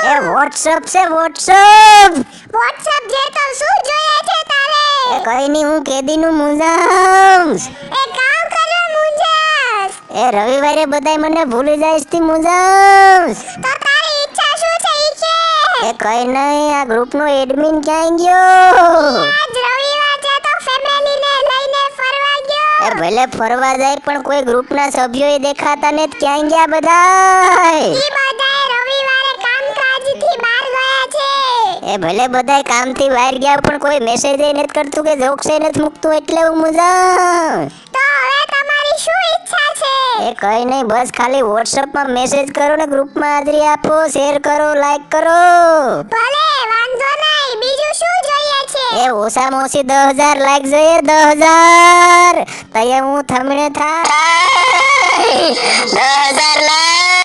એ WhatsApp છે WhatsApp. WhatsApp જે તો શું જોઈએ છે તારે? એ કઈ નહીં, હું કેદીનું મુંજામ. એ કામ કરે મુંજાસ. એ રવિવારે બધાય મને ભૂલી જાય છે મુંજામ. તો તારી ઈચ્છા શું છે ઈ કે? એ કઈ નહીં, આ ગ્રુપનો એડમિન ક્યાં ગયો? આજ રવિવાર છે તો ફેમિલીને લઈને ફરવા ગયો. એ ભલે ફરવા જાય પણ કોઈ ગ્રુપના સભ્યોય દેખાતા ને ક્યાં ગયા બધાય? ઈ બધાય રવિવારે કામકાજથી બહાર ગયા છે. એ ભલે બધાય કામથી બહાર ગયા પણ કોઈ મેસેજ નથી કરતું કે જોક્સ નથી મૂકતું, એટલે હું મુંજામ. તો હવે તમારી શું ઈચ્છા છે? એ કઈ નહીં, બસ ખાલી વોટ્સએપમાં મેસેજ કરો ને ગ્રુપમાં હાજરી આપો, શેર કરો, લાઈક કરો. ભલે વાંધો નહીં, બીજું શું જોઈએ છે? એ ઓછામાં ઓછી 10,000 લાઈક જોઈએ, 10,000. તૈયાર હું થમણે થાય 10,000 લાઈક.